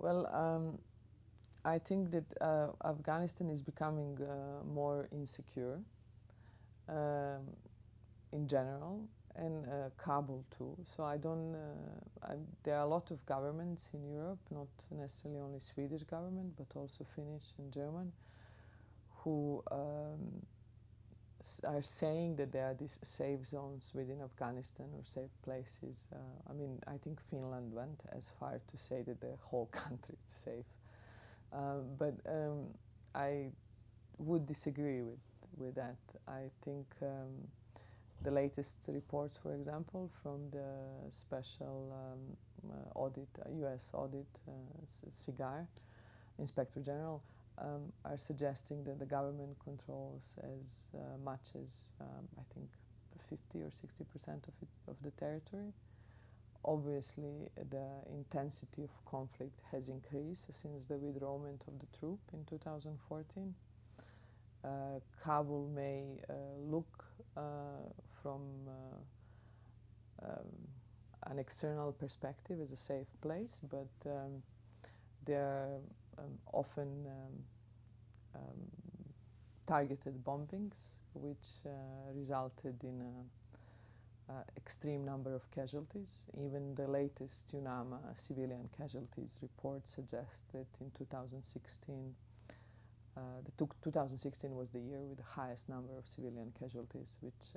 Well, I think that Afghanistan is becoming more insecure in general, and Kabul too. So I don't. There are a lot of governments in Europe, not necessarily only Swedish government, but also Finnish and German, who are saying that there are these safe zones within Afghanistan or safe places. I mean, I think Finland went as far to say that the whole country is safe. But I would disagree with that. I think the latest reports, for example, from the special audit, U.S. audit, SIGAR, Inspector General, are suggesting that the government controls as much as I think 50 or 60% of the territory. Obviously, the intensity of conflict has increased since the withdrawal of the troop in 2014. Kabul may look from an external perspective as a safe place, but there are often targeted bombings, which resulted in an extreme number of casualties. Even the latest UNAMA civilian casualties report suggests that in 2016, 2016 was the year with the highest number of civilian casualties, which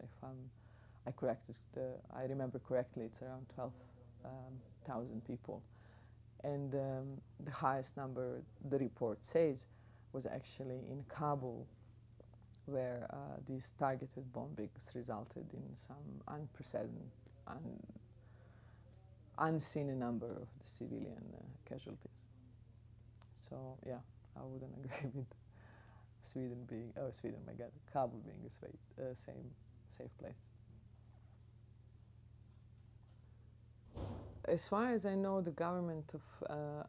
I remember correctly, it's around 12,000 people. And the highest number, the report says, was actually in Kabul, where these targeted bombings resulted in some unprecedented, unseen number of the civilian casualties. So yeah, I wouldn't agree with Kabul being a safe place. As far as I know, the government of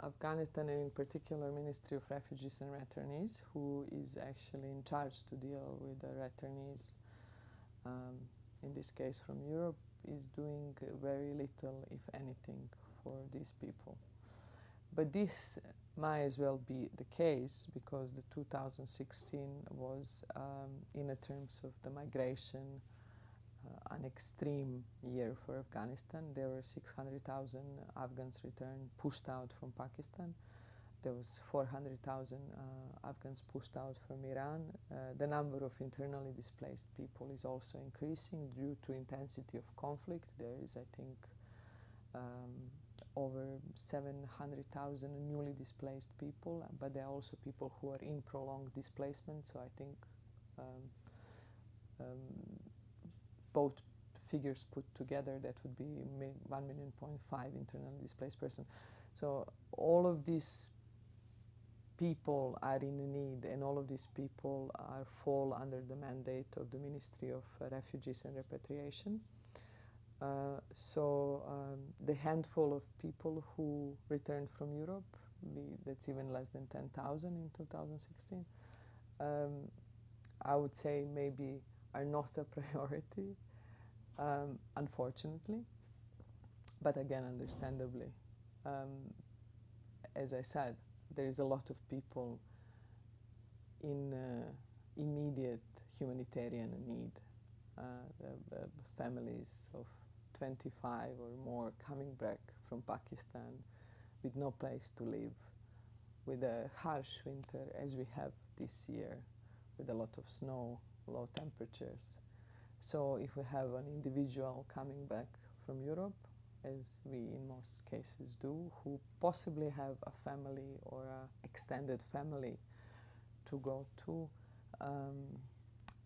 Afghanistan, and in particular Ministry of Refugees and Returnees, who is actually in charge to deal with the returnees, in this case from Europe, is doing very little, if anything, for these people. But this might as well be the case because the 2016 was, in terms of the migration, an extreme year for Afghanistan. There were 600,000 Afghans returned, pushed out from Pakistan. There was 400,000 Afghans pushed out from Iran. The number of internally displaced people is also increasing due to intensity of conflict. There is, I think, over 700,000 newly displaced people, but there are also people who are in prolonged displacement. So I think both figures put together, that would be 1.5 million internally displaced persons. So all of these people are in need, and all of these people fall under the mandate of the Ministry of Refugees and Repatriation. The handful of people who returned from Europe, that's even less than 10,000 in 2016, I would say maybe are not a priority, unfortunately, but again, understandably. As I said, there is a lot of people in immediate humanitarian need, families of 25 or more coming back from Pakistan with no place to live, with a harsh winter as we have this year, with a lot of snow, low temperatures. So if we have an individual coming back from Europe, as we in most cases do, who possibly have a family or an extended family to go to,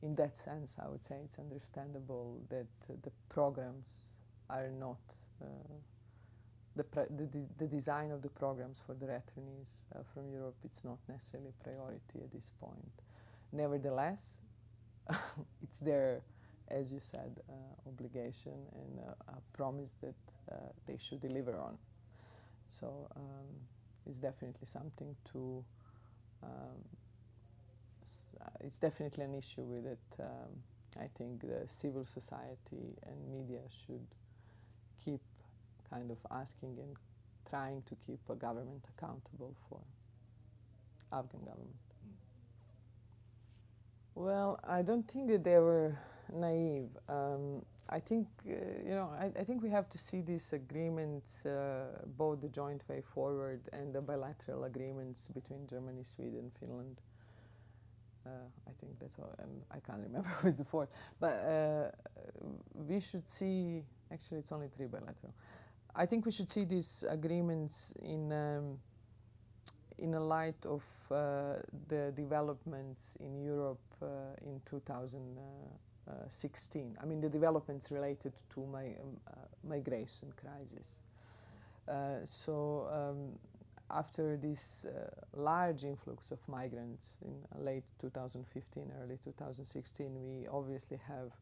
in that sense, I would say it's understandable that the programs are not, the design of the programs for the returnees from Europe, it's not necessarily a priority at this point. Nevertheless, it's their, as you said, obligation and a promise that they should deliver on. So it's definitely something to, it's definitely an issue with it. I think the civil society and media should keep kind of asking and trying to keep a government accountable for Afghan government. Well, I don't think that they were naive. I think, I think we have to see these agreements, both the joint way forward and the bilateral agreements between Germany, Sweden, Finland. I think that's all, and I can't remember who's the fourth. But we should see, actually it's only 3 bilateral. I think we should see these agreements in a light of the developments in Europe in 2016. I mean, the developments related to migration crisis. After this large influx of migrants in late 2015, early 2016, we obviously have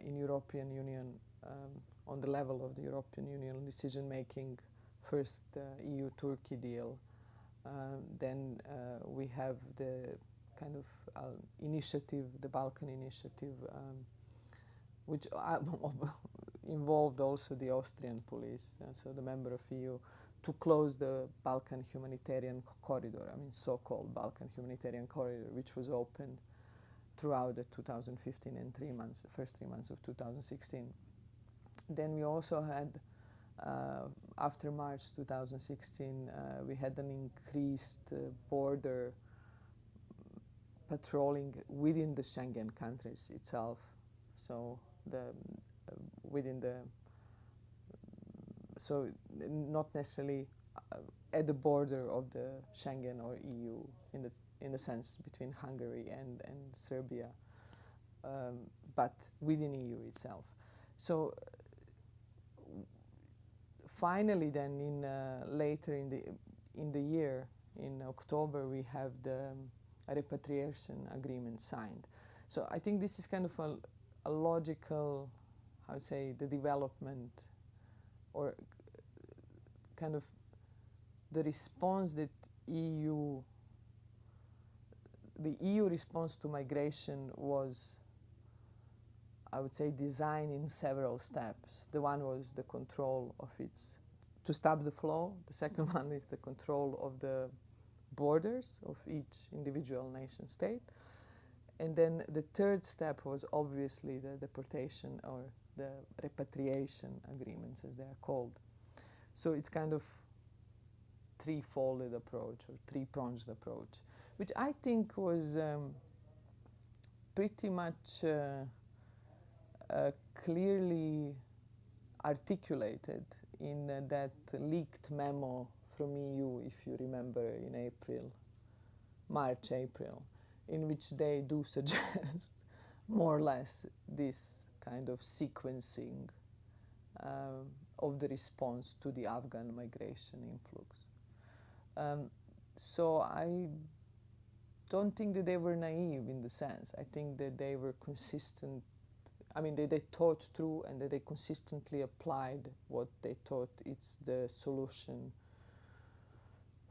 in European Union, on the level of the European Union decision-making, first the EU-Turkey deal, then we have the kind of initiative, the Balkan initiative, which involved also the Austrian police, so the member of EU, to close the Balkan humanitarian corridor, I mean so-called Balkan humanitarian corridor, which was opened throughout the 2015 and the first 3 months of 2016. Then we also had, after March 2016, we had an increased border patrolling within the Schengen countries itself. So so not necessarily at the border of the Schengen or EU in the sense between Hungary and Serbia, but within EU itself. So finally, then later in the year, in October, we have the repatriation agreement signed. So I think this is kind of a logical, I would say, the development, or kind of the response that the EU response to migration was, I would say, designed in several steps. The one was the control of to stop the flow. The second one is the control of the borders of each individual nation state. And then the third step was obviously the deportation or the repatriation agreements, as they are called. So it's kind of three-folded approach or three-pronged approach, which I think was pretty much clearly articulated in that leaked memo from EU, if you remember, in March, April, in which they do suggest more or less this kind of sequencing of the response to the Afghan migration influx. So I don't think that they were naive in the sense. I think that they were consistent. I mean, they thought through and that they consistently applied what they thought it's the solution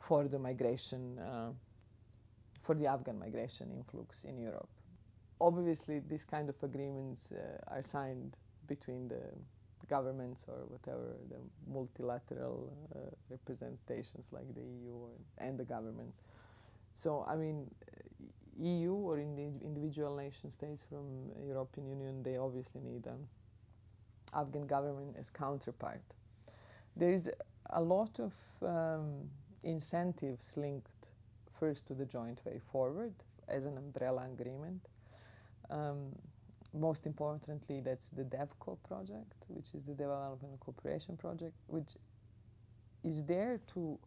for the migration, for the Afghan migration influx in Europe. Obviously, these kind of agreements are signed between the governments or whatever, the multilateral representations like the EU and the government. So, I mean, EU or in the individual nation states from European Union, they obviously need Afghan government as counterpart. There is a lot of incentives linked first to the joint way forward as an umbrella agreement. Most importantly, that's the DevCo project, which is the Development and Cooperation Project, which is there to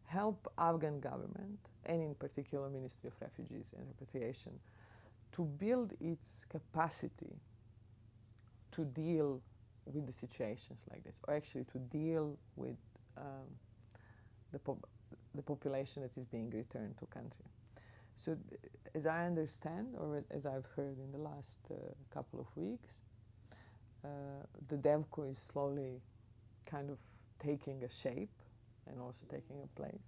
help Afghan government, and in particular Ministry of Refugees and Repatriation, to build its capacity to deal with the situations like this, or actually to deal with the population that is being returned to country. So as I understand, or as I've heard in the last couple of weeks, the DevCo is slowly kind of taking a shape and also taking a place.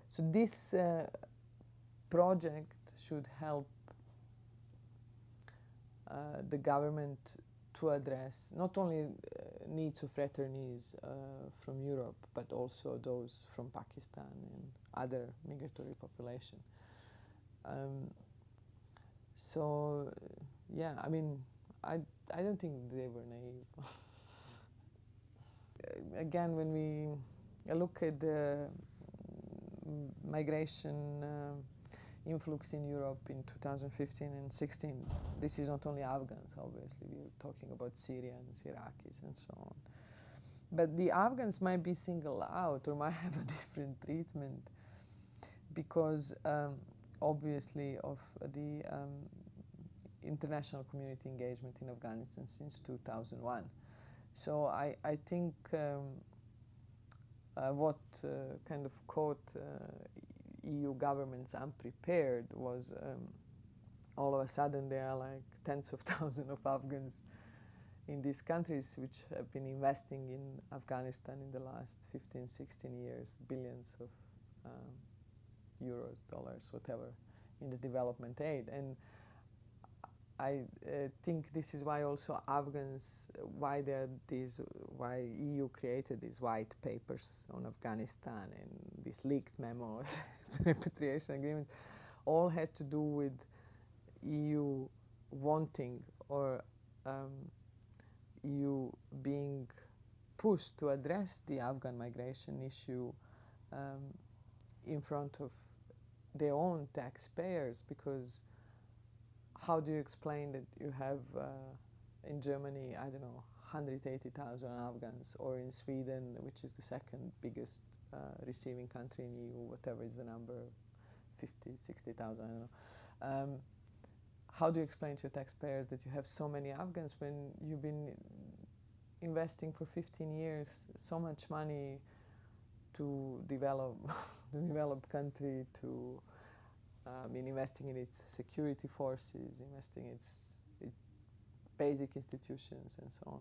So this project should help the government to address not only needs of returnees from Europe, but also those from Pakistan and other migratory population. So, yeah, I mean, I don't think they were naive. Again, when we look at the migration influx in Europe in 2015 and 16, this is not only Afghans, obviously. We're talking about Syrians, Iraqis, and so on. But the Afghans might be singled out or might have a different treatment because, obviously, of the international community engagement in Afghanistan since 2001. So I think what kind of caught EU governments unprepared was all of a sudden there are like tens of thousands of Afghans in these countries which have been investing in Afghanistan in the last 15, 16 years, billions of euros, dollars, whatever, in the development aid. And I think this is why also Afghans, why EU created these white papers on Afghanistan and these leaked memos, repatriation agreements, all had to do with EU wanting or EU being pushed to address the Afghan migration issue in front of their own taxpayers, because how do you explain that you have in Germany, I don't know, 180,000 Afghans, or in Sweden, which is the second biggest receiving country in EU, whatever is the number, 50, 60,000, I don't know. How do you explain to your taxpayers that you have so many Afghans when you've been investing for 15 years so much money to develop the developed country, to investing in its security forces, investing in its basic institutions, and so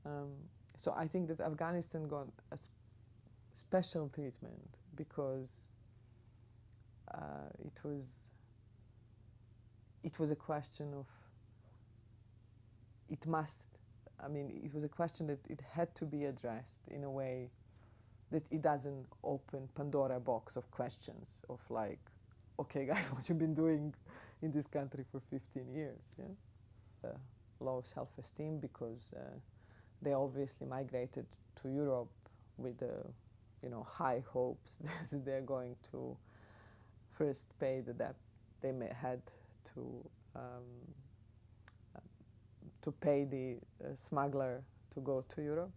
on. So I think that Afghanistan got a special treatment because it was a question of it was a question that it had to be addressed in a way that it doesn't open Pandora box of questions of like, okay guys, what you've been doing in this country for 15 years, yeah? Low self-esteem because they obviously migrated to Europe with high hopes that they're going to first pay the debt they had to pay the smuggler to go to Europe.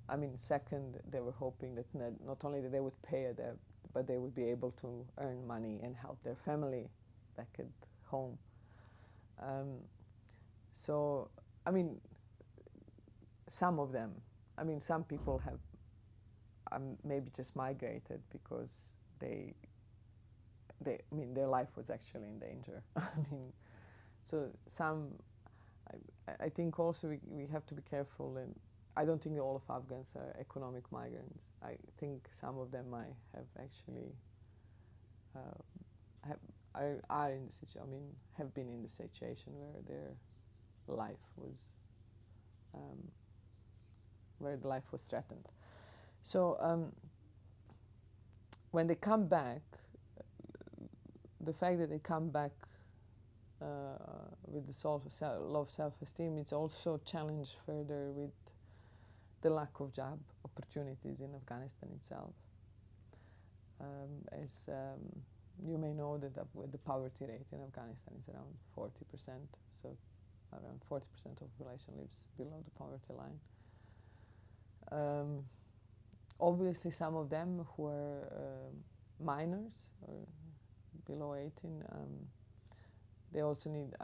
I mean, second, they were hoping that not only that they would pay a debt, but they would be able to earn money and help their family back at home. So, I mean, some of them, some people have maybe just migrated because their life was actually in danger. So I think also we have to be careful, and I don't think all of Afghans are economic migrants. I think some of them might have actually are in the situation. Have been in the situation where their life was threatened. So when they come back, the fact that they come back with the low self-esteem, it's also challenged further with the lack of job opportunities in Afghanistan itself. As you may know, that the poverty rate in Afghanistan is around 40%, so around 40% of the population lives below the poverty line. Obviously, some of them who are minors or below 18, they also need,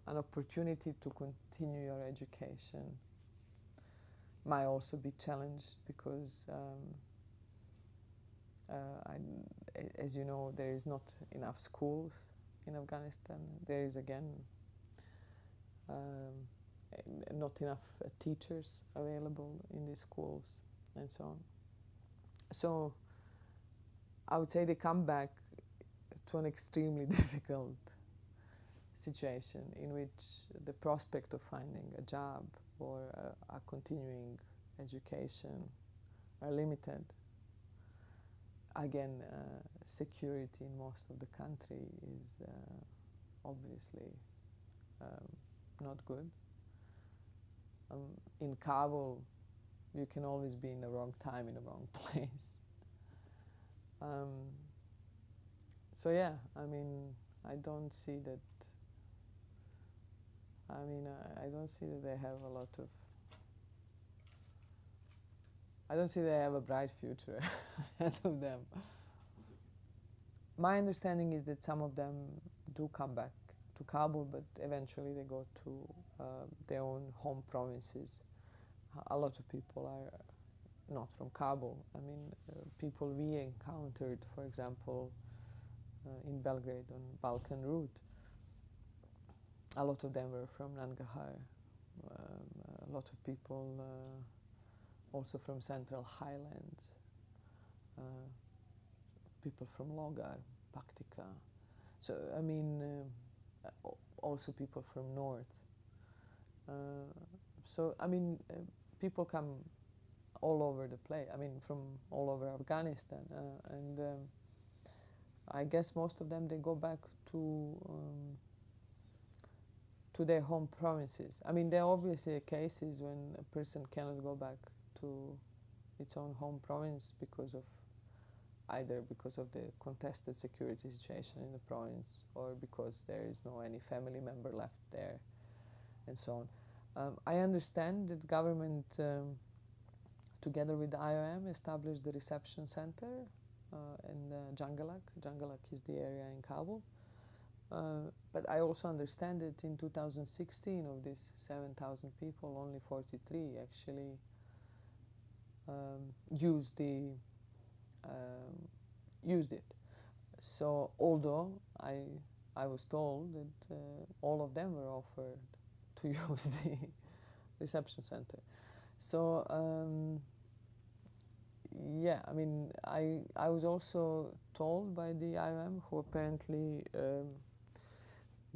an opportunity to continue your education might also be challenged because, as you know, there is not enough schools in Afghanistan. There is, again, not enough teachers available in these schools, and so on. So I would say they come back to an extremely difficult situation in which the prospect of finding a job or a continuing education are limited. Again, security in most of the country is obviously not good. In Kabul, you can always be in the wrong time in the wrong place. So yeah, I mean, I don't see that. I mean, I don't see that they have a lot of. I don't see they have a bright future ahead of them. My understanding is that some of them do come back to Kabul, but eventually they go to their own home provinces. A lot of people are not from Kabul. I mean, people we encountered, for example, in Belgrade on Balkan route, a lot of them were from Nangarhar. A lot of people also from Central Highlands, people from Logar, Paktika. So, I mean, also people from North. So, I mean, people come all over the place. I mean, from all over Afghanistan. And I guess most of them, they go back to their home provinces. I mean, there are obviously cases when a person cannot go back to its own home province because of either because of the contested security situation in the province or because there is no any family member left there and so on. I understand that government together with the IOM established the reception center in Jangalak. Jangalak is the area in Kabul. But I also understand that in 2016 of these 7,000 people, only 43 actually used it. So although I was told that all of them were offered to use the reception center. So yeah, I mean, I was also told by the IOM, who apparently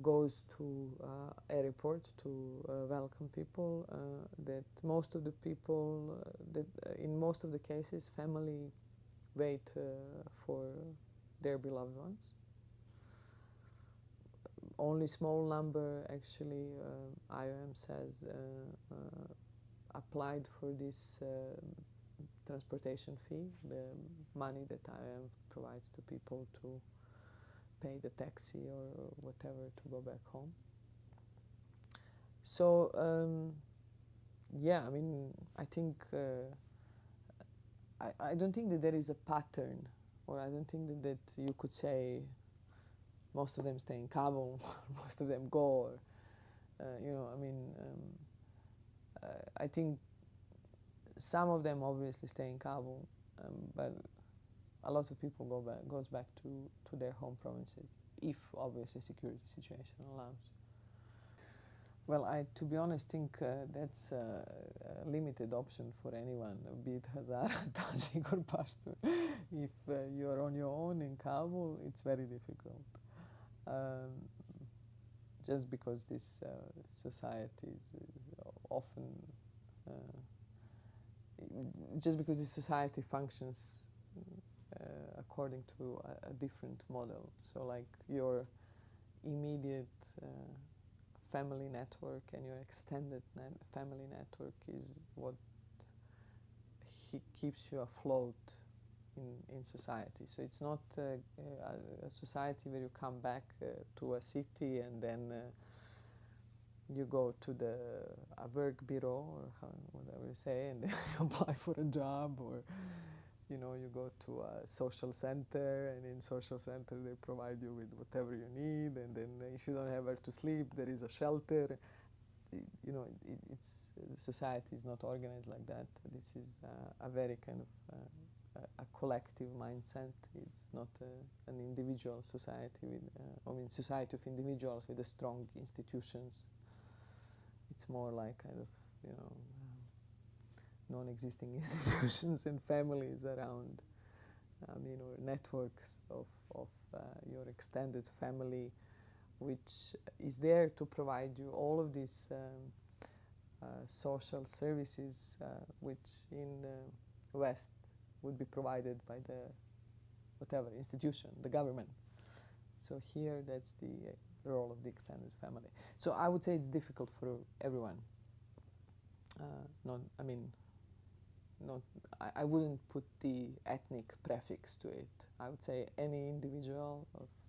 goes to airport to welcome people, that most of the people, that in most of the cases, family wait for their beloved ones. Only small number actually, IOM says, applied for this transportation fee, the money that IOM provides to people to pay the taxi or whatever to go back home. So yeah, I mean, I think I don't think that there is a pattern, or I don't think that you could say most of them stay in Kabul, most of them go, or you know, I mean, I think some of them obviously stay in Kabul, but a lot of people goes back to their home provinces, if obviously security situation allows. Well, I, to be honest, think that's a limited option for anyone, be it Hazara, Tajik or Pashtun. If you're on your own in Kabul, it's very difficult. Just because this society is often, just because this society functions according to a different model. So like your immediate family network and your extended family network is what keeps you afloat in society. So it's not a society where you come back to a city and then you go to a work bureau or whatever you say, and then you apply for a job, or you know, you go to a social center, and in social center they provide you with whatever you need, and then if you don't have where to sleep, there is a shelter. You know, it's society is not organized like that. This is a very kind of a collective mindset. It's not an individual society with, I mean, society of individuals with a strong institutions. It's more like kind of, you know, non-existing institutions and families around, I mean, or networks of your extended family, which is there to provide you all of these social services, which in the West would be provided by the whatever institution, the government. So here, that's the role of the extended family. So I would say it's difficult for everyone. I wouldn't put the ethnic prefix to it. I would say any individual,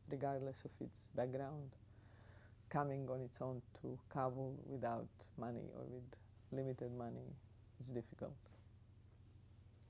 regardless of its background, coming on its own to Kabul without money or with limited money is difficult.